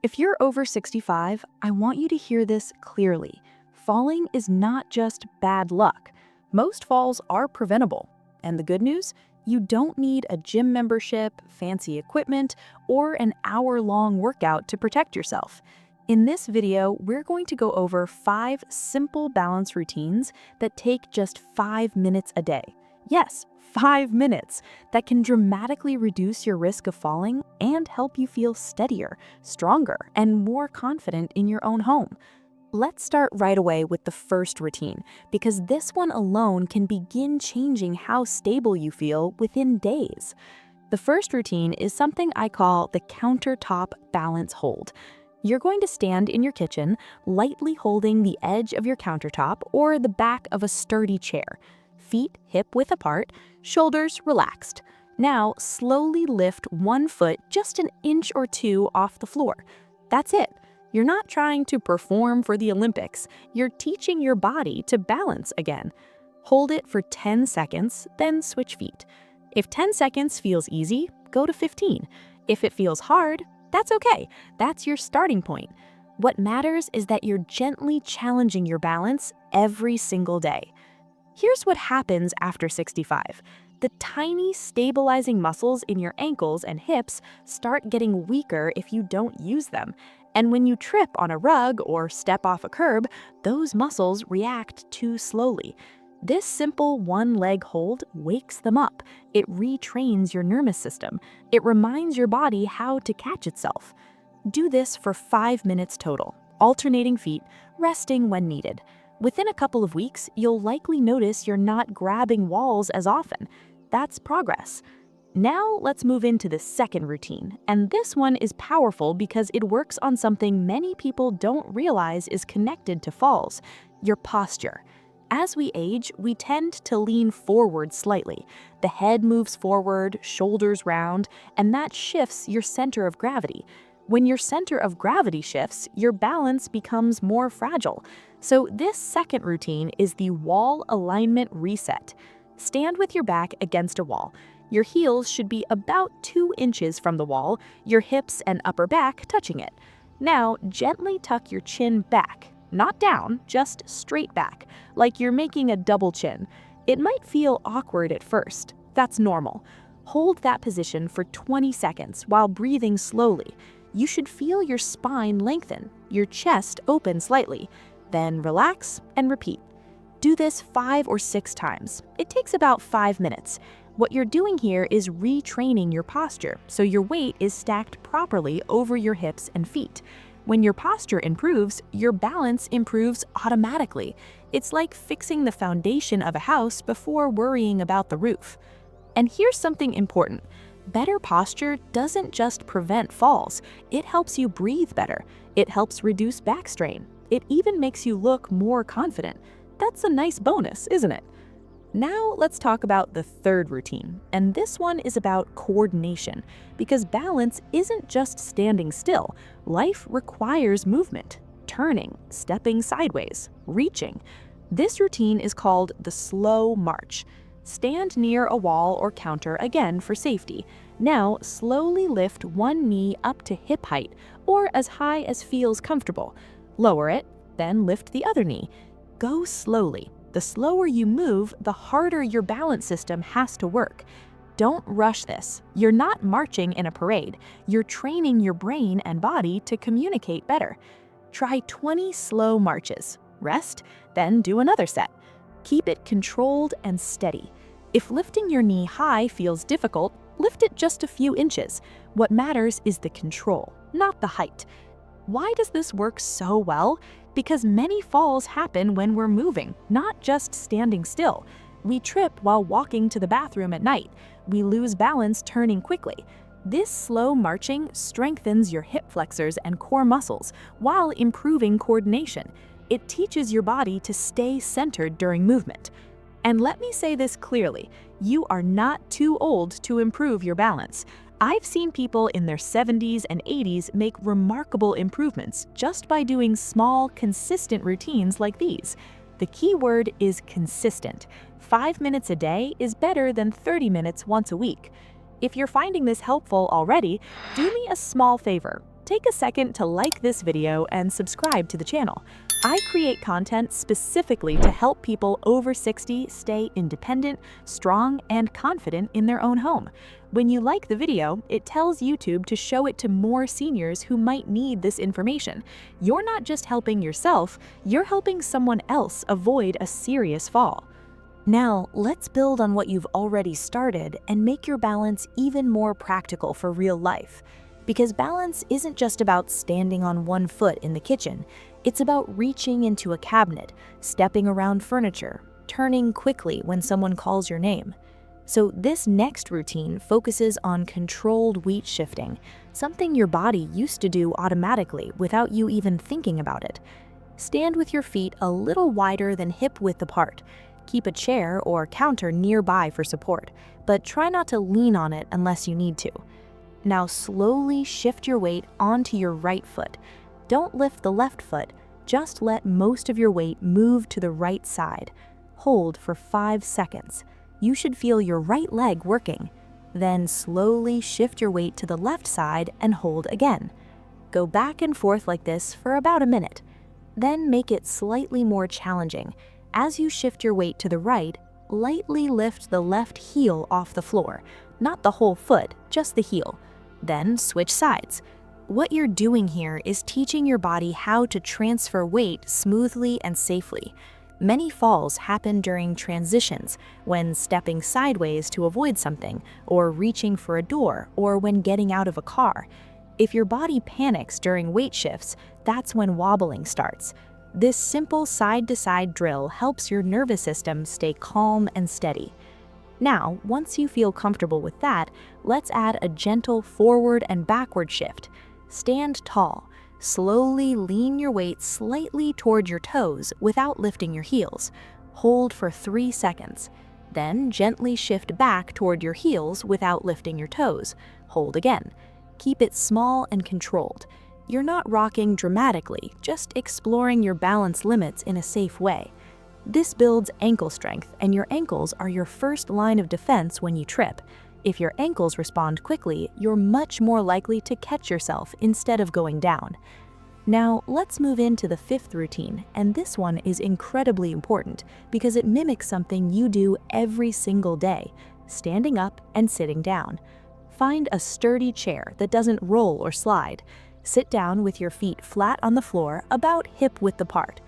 If you're over 65, I want you to hear this clearly. Falling is not just bad luck. Most falls are preventable. And the good news? You don't need a gym membership, fancy equipment, or an hour-long workout to protect yourself. In this video, we're going to go over 5 simple balance routines that take just 5 minutes a day. Yes, 5 minutes that can dramatically reduce your risk of falling and help you feel steadier, stronger, and more confident in your own home. Let's start right away with the first routine, because this one alone can begin changing how stable you feel within days. The first routine is something I call the countertop balance hold. You're going to stand in your kitchen, lightly holding the edge of your countertop or the back of a sturdy chair. Feet hip-width apart, shoulders relaxed. Now, slowly lift one foot just an inch or two off the floor. That's it. You're not trying to perform for the Olympics. You're teaching your body to balance again. Hold it for 10 seconds, then switch feet. If 10 seconds feels easy, go to 15. If it feels hard, that's okay. That's your starting point. What matters is that you're gently challenging your balance every single day. Here's what happens after 65. The tiny stabilizing muscles in your ankles and hips start getting weaker if you don't use them. And when you trip on a rug or step off a curb, those muscles react too slowly. This simple one-leg hold wakes them up. It retrains your nervous system. It reminds your body how to catch itself. Do this for 5 minutes total, alternating feet, resting when needed. Within a couple of weeks, you'll likely notice you're not grabbing walls as often. That's progress. Now let's move into the second routine, and this one is powerful because it works on something many people don't realize is connected to falls: your posture. As we age, we tend to lean forward slightly. The head moves forward, shoulders round, and that shifts your center of gravity. When your center of gravity shifts, your balance becomes more fragile. So this second routine is the wall alignment reset. Stand with your back against a wall. Your heels should be about 2 inches from the wall, your hips and upper back touching it. Now, gently tuck your chin back. Not down, just straight back, like you're making a double chin. It might feel awkward at first. That's normal. Hold that position for 20 seconds while breathing slowly. You should feel your spine lengthen, your chest open slightly. Then relax and repeat. Do this 5 or 6 times. It takes about 5 minutes. What you're doing here is retraining your posture, so your weight is stacked properly over your hips and feet. When your posture improves, your balance improves automatically. It's like fixing the foundation of a house before worrying about the roof. And here's something important. Better posture doesn't just prevent falls. It helps you breathe better. It helps reduce back strain. It even makes you look more confident. That's a nice bonus, isn't it? Now let's talk about the third routine, and this one is about coordination, because balance isn't just standing still. Life requires movement, turning, stepping sideways, reaching. This routine is called the slow march. Stand near a wall or counter again for safety. Now slowly lift one knee up to hip height, or as high as feels comfortable. Lower it, then lift the other knee. Go slowly. The slower you move, the harder your balance system has to work. Don't rush this. You're not marching in a parade. You're training your brain and body to communicate better. Try 20 slow marches. Rest, then do another set. Keep it controlled and steady. If lifting your knee high feels difficult, lift it just a few inches. What matters is the control, not the height. Why does this work so well? Because many falls happen when we're moving, not just standing still. We trip while walking to the bathroom at night. We lose balance turning quickly. This slow marching strengthens your hip flexors and core muscles while improving coordination. It teaches your body to stay centered during movement. And let me say this clearly, you are not too old to improve your balance. I've seen people in their 70s and 80s make remarkable improvements just by doing small, consistent routines like these. The key word is consistent. 5 minutes a day is better than 30 minutes once a week. If you're finding this helpful already, do me a small favor. take a second to like this video and subscribe to the channel. I create content specifically to help people over 60 stay independent, strong, and confident in their own home. When you like the video, it tells YouTube to show it to more seniors who might need this information. You're not just helping yourself, you're helping someone else avoid a serious fall. Now, let's build on what you've already started and make your balance even more practical for real life. Because balance isn't just about standing on one foot in the kitchen, it's about reaching into a cabinet, stepping around furniture, turning quickly when someone calls your name. So this next routine focuses on controlled weight shifting, something your body used to do automatically without you even thinking about it. Stand with your feet a little wider than hip width apart. Keep a chair or counter nearby for support, but try not to lean on it unless you need to. Now slowly shift your weight onto your right foot. Don't lift the left foot, just let most of your weight move to the right side. Hold for 5 seconds. You should feel your right leg working. Then slowly shift your weight to the left side and hold again. Go back and forth like this for about a minute. Then make it slightly more challenging. As you shift your weight to the right, lightly lift the left heel off the floor, not the whole foot, just the heel. Then switch sides. What you're doing here is teaching your body how to transfer weight smoothly and safely. Many falls happen during transitions, when stepping sideways to avoid something, or reaching for a door, or when getting out of a car. If your body panics during weight shifts, that's when wobbling starts. This simple side-to-side drill helps your nervous system stay calm and steady. Now, once you feel comfortable with that, let's add a gentle forward and backward shift. Stand tall. Slowly lean your weight slightly toward your toes without lifting your heels. Hold for 3 seconds. Then gently shift back toward your heels without lifting your toes. Hold again. Keep it small and controlled. You're not rocking dramatically, just exploring your balance limits in a safe way. This builds ankle strength, and your ankles are your first line of defense when you trip. If your ankles respond quickly, you're much more likely to catch yourself instead of going down. Now, let's move into the 5th routine, and this one is incredibly important because it mimics something you do every single day, standing up and sitting down. Find a sturdy chair that doesn't roll or slide. Sit down with your feet flat on the floor, about hip width apart.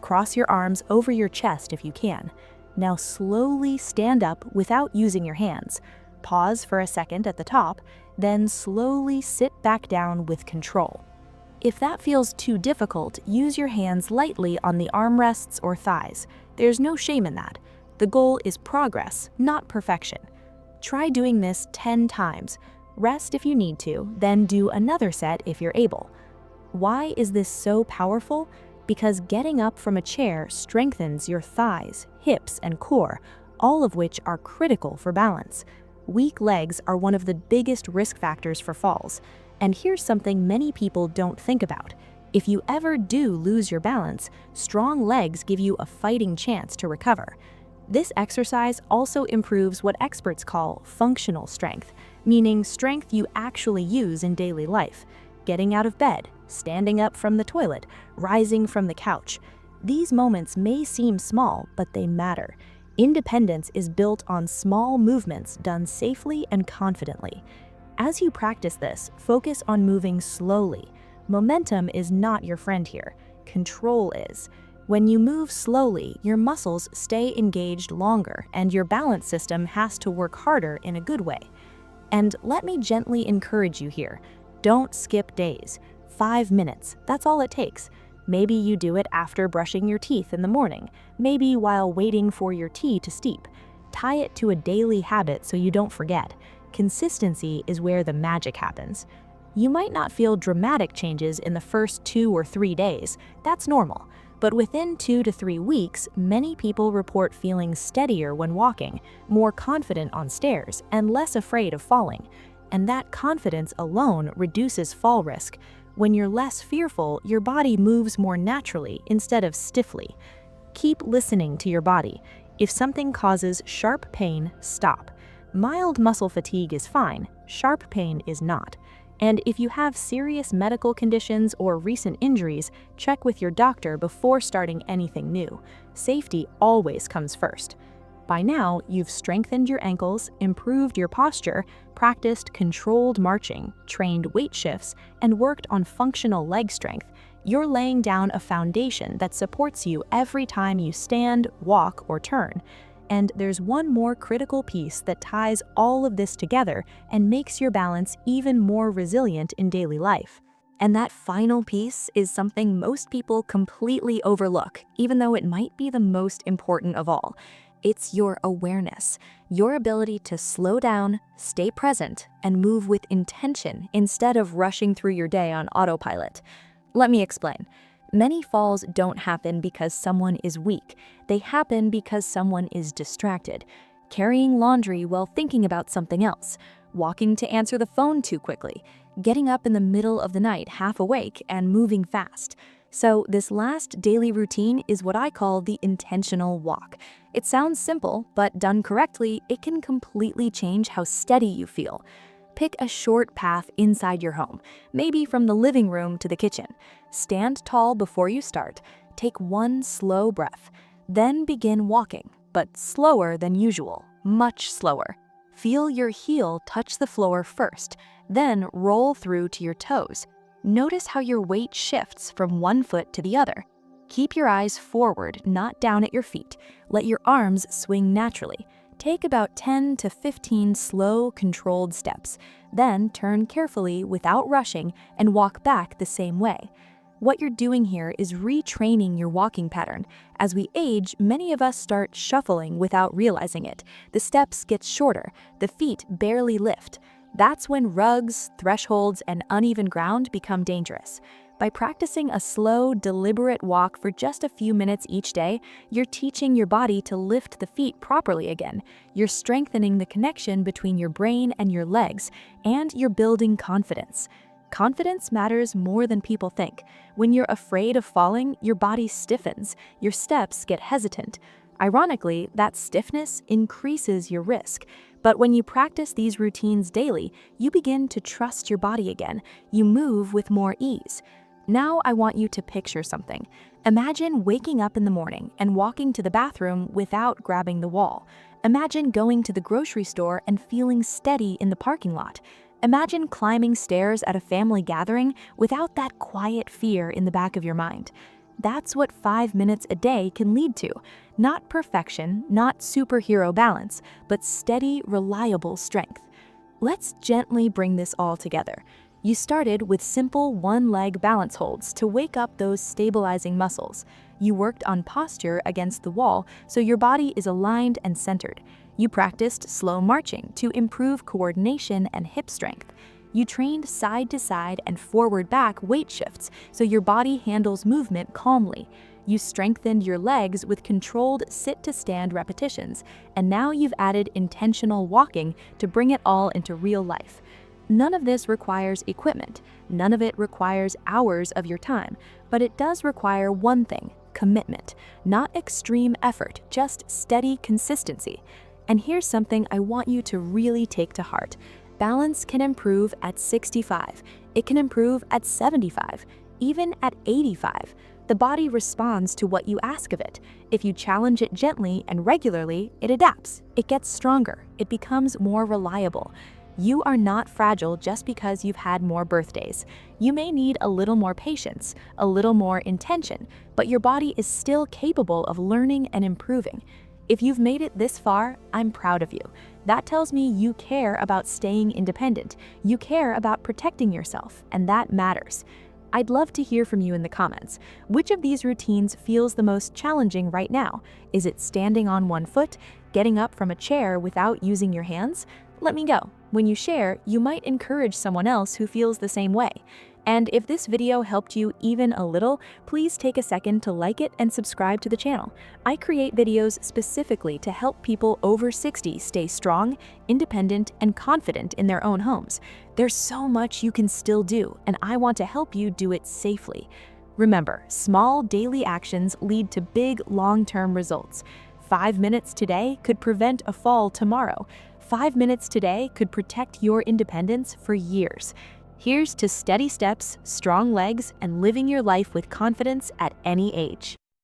Cross your arms over your chest if you can. Now slowly stand up without using your hands. Pause for a second at the top, then slowly sit back down with control. If that feels too difficult, use your hands lightly on the armrests or thighs. There's no shame in that. The goal is progress, not perfection. Try doing this 10 times. Rest if you need to, then do another set if you're able. Why is this so powerful? Because getting up from a chair strengthens your thighs, hips, and core, all of which are critical for balance. Weak legs are one of the biggest risk factors for falls. And here's something many people don't think about. If you ever do lose your balance, strong legs give you a fighting chance to recover. This exercise also improves what experts call functional strength, meaning strength you actually use in daily life. Getting out of bed, standing up from the toilet, rising from the couch. These moments may seem small, but they matter. Independence is built on small movements done safely and confidently. As you practice this, focus on moving slowly. Momentum is not your friend here. Control is. When you move slowly, your muscles stay engaged longer and your balance system has to work harder in a good way. And let me gently encourage you here. Don't skip days. 5 minutes, that's all it takes. Maybe you do it after brushing your teeth in the morning, maybe while waiting for your tea to steep. Tie it to a daily habit so you don't forget. Consistency is where the magic happens. You might not feel dramatic changes in the first 2 or 3 days. That's normal. But within 2 to 3 weeks, many people report feeling steadier when walking, more confident on stairs, and less afraid of falling. And that confidence alone reduces fall risk. When you're less fearful, your body moves more naturally instead of stiffly. Keep listening to your body. If something causes sharp pain, stop. Mild muscle fatigue is fine, sharp pain is not. And if you have serious medical conditions or recent injuries, check with your doctor before starting anything new. Safety always comes first. By now, you've strengthened your ankles, improved your posture, practiced controlled marching, trained weight shifts, and worked on functional leg strength. You're laying down a foundation that supports you every time you stand, walk, or turn. And there's one more critical piece that ties all of this together and makes your balance even more resilient in daily life. And that final piece is something most people completely overlook, even though it might be the most important of all. It's your awareness, your ability to slow down, stay present, and move with intention instead of rushing through your day on autopilot. Let me explain. Many falls don't happen because someone is weak. They happen because someone is distracted, carrying laundry while thinking about something else, walking to answer the phone too quickly, getting up in the middle of the night half awake and moving fast. So this last daily routine is what I call the intentional walk. It sounds simple, but done correctly, it can completely change how steady you feel. Pick a short path inside your home, maybe from the living room to the kitchen. Stand tall before you start. Take one slow breath. Then begin walking, but slower than usual, much slower. Feel your heel touch the floor first, then roll through to your toes. Notice how your weight shifts from one foot to the other. Keep your eyes forward, not down at your feet. Let your arms swing naturally. Take about 10 to 15 slow, controlled steps. Then turn carefully without rushing and walk back the same way. What you're doing here is retraining your walking pattern. As we age, many of us start shuffling without realizing it. The steps get shorter, the feet barely lift. That's when rugs, thresholds, and uneven ground become dangerous. By practicing a slow, deliberate walk for just a few minutes each day, you're teaching your body to lift the feet properly again. You're strengthening the connection between your brain and your legs, and you're building confidence. Confidence matters more than people think. When you're afraid of falling, your body stiffens, your steps get hesitant. Ironically, that stiffness increases your risk. But when you practice these routines daily, you begin to trust your body again. You move with more ease. Now I want you to picture something. Imagine waking up in the morning and walking to the bathroom without grabbing the wall. Imagine going to the grocery store and feeling steady in the parking lot. Imagine climbing stairs at a family gathering without that quiet fear in the back of your mind. That's what 5 minutes a day can lead to. Not perfection, not superhero balance, but steady, reliable strength. Let's gently bring this all together. You started with simple one-leg balance holds to wake up those stabilizing muscles. You worked on posture against the wall so your body is aligned and centered. You practiced slow marching to improve coordination and hip strength. You trained side-to-side and forward-back weight shifts so your body handles movement calmly. You strengthened your legs with controlled sit-to-stand repetitions, and now you've added intentional walking to bring it all into real life. None of this requires equipment. None of it requires hours of your time, but it does require one thing: commitment. Not extreme effort, just steady consistency. And here's something I want you to really take to heart. Balance can improve at 65. It can improve at 75, even at 85. The body responds to what you ask of it. If you challenge it gently and regularly, it adapts. It gets stronger. It becomes more reliable. You are not fragile just because you've had more birthdays. You may need a little more patience, a little more intention, but your body is still capable of learning and improving. If you've made it this far, I'm proud of you. That tells me you care about staying independent. You care about protecting yourself, and that matters. I'd love to hear from you in the comments. Which of these routines feels the most challenging right now? Is it standing on one foot, getting up from a chair without using your hands? Let me know. When you share, you might encourage someone else who feels the same way. And if this video helped you even a little, please take a second to like it and subscribe to the channel. I create videos specifically to help people over 60 stay strong, independent, and confident in their own homes. There's so much you can still do, and I want to help you do it safely. Remember, small daily actions lead to big long-term results. 5 minutes today could prevent a fall tomorrow. 5 minutes today could protect your independence for years. Here's to steady steps, strong legs, and living your life with confidence at any age.